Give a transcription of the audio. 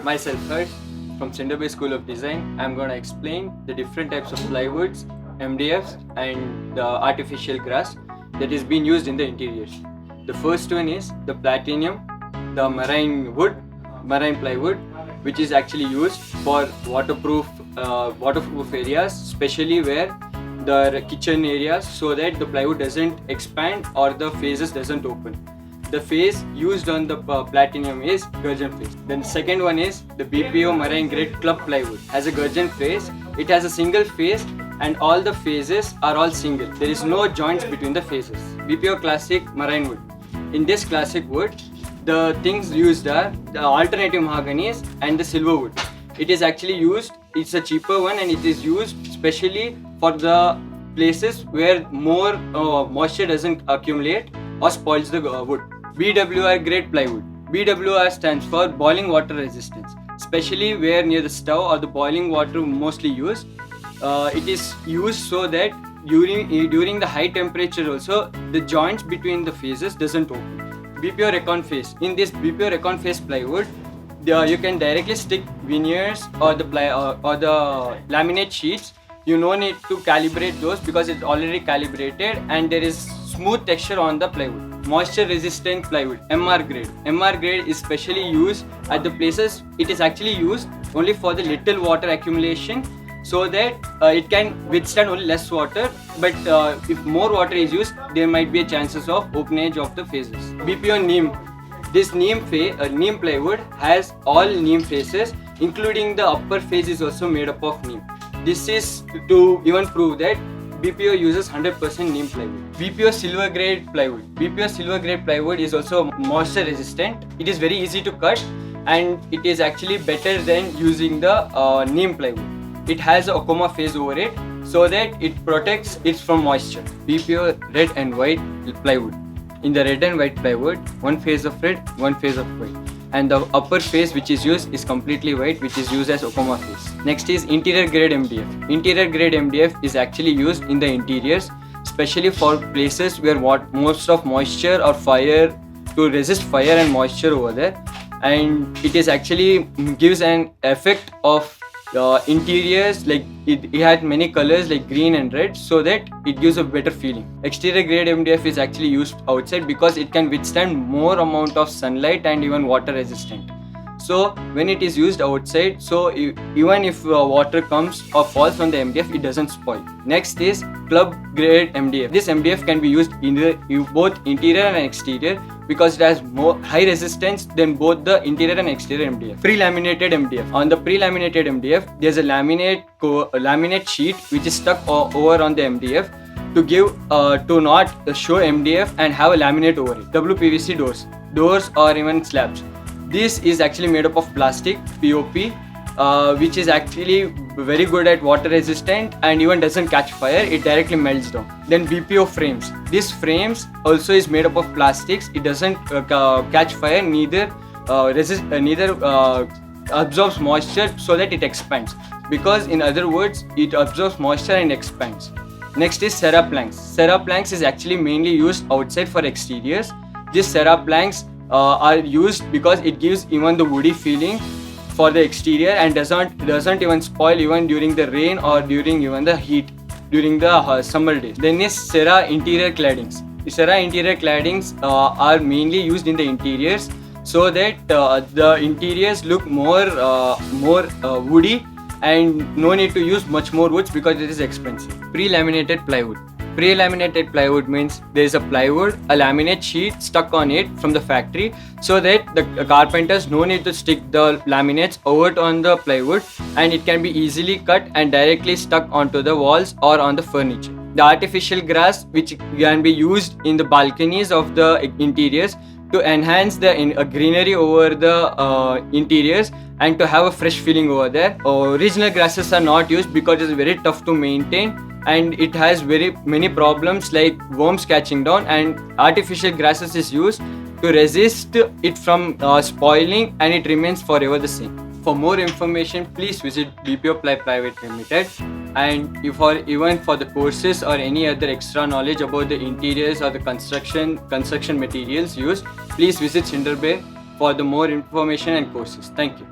Myself Harsh from Cindrebay School of Design. I'm going to explain the different types of plywoods, MDFs and the artificial grass that is being used in the interiors. The first one is the platinum, the marine plywood, which is actually used for waterproof areas, especially where the kitchen areas, so that the plywood doesn't expand or the faces doesn't open. The face used on the platinum is gurgeon face. Then the second one is the BPO marine grade club plywood. Has a gurgeon face. It has a single face and all the faces are all single. There is no joints between the faces. BPO classic marine wood. In this classic wood, the things used are the alternative mahoganies and the silver wood. It is actually used, it's a cheaper one, and it is used specially for the places where more moisture doesn't accumulate or spoils the wood. BWR grade plywood. BWR stands for boiling water resistance, especially where near the stove or the boiling water mostly used. It is used so that during the high temperature also the joints between the faces doesn't open. BPO recon face. In this BPO recon face plywood, you can directly stick veneers or the laminate sheets. You no need to calibrate those because it's already calibrated and there is smooth texture on the plywood. Moisture resistant plywood, MR grade. MR grade is specially used at the places. It is actually used only for the little water accumulation, so that it can withstand only less water, but if more water is used, there might be a chances of openage of the faces. BPO neem. This neem plywood has all neem faces, including the upper face is also made up of neem. This is to even prove that BPO uses 100% neem plywood. BPO silver grade plywood. BPO silver grade plywood is also moisture resistant. It is very easy to cut and it is actually better than using the neem plywood. It has a Okuma phase over it so that it protects it from moisture. BPO red and white plywood. In the red and white plywood, one phase of red, one phase of white. And the upper face which is used is completely white, which is used as Okuma face. Next is interior grade MDF. Interior grade MDF is actually used in the interiors, especially for places where most of moisture or fire, to resist fire and moisture over there. And it is actually gives an effect of interiors, like it had many colors like green and red, so that it gives a better feeling. Exterior grade MDF is actually used outside because it can withstand more amount of sunlight and even water resistant. So when it is used outside, so even if water comes or falls on the MDF, it doesn't spoil. Next is club grade MDF. This MDF can be used in both interior and exterior because it has more high resistance than both the interior and exterior MDF. Pre-laminated MDF. On the pre-laminated MDF, there's a laminate sheet which is stuck over on the MDF to not show MDF and have a laminate over it. WPVC doors or even slabs. This is actually made up of plastic, POP, which is actually very good at water resistant and even doesn't catch fire, it directly melts down. Then BPO frames. This frames also is made up of plastics, it doesn't catch fire, neither absorbs moisture so that it expands. Because in other words, it absorbs moisture and expands. Next is Sera Planks. Sera Planks is actually mainly used outside for exteriors. This Sera Planks are used because it gives even the woody feeling for the exterior and doesn't even spoil even during the rain or during even the heat during the summer days. Then is Sera interior claddings. Sera interior claddings are mainly used in the interiors so that the interiors look more woody and no need to use much more woods because it is expensive. Pre-laminated plywood. Pre-laminated plywood means there is a plywood, a laminate sheet stuck on it from the factory, so that the carpenters no need to stick the laminates over on the plywood and it can be easily cut and directly stuck onto the walls or on the furniture. The artificial grass, which can be used in the balconies of the interiors to enhance the greenery over the interiors and to have a fresh feeling over there. Original grasses are not used because it is very tough to maintain and it has very many problems like worms catching down, and artificial grasses is used to resist it from spoiling and it remains forever the same. For more information, please visit BPO Ply Private Limited, and even for the courses or any other extra knowledge about the interiors or the construction materials used, please visit Cindrebay for the more information and courses. Thank you.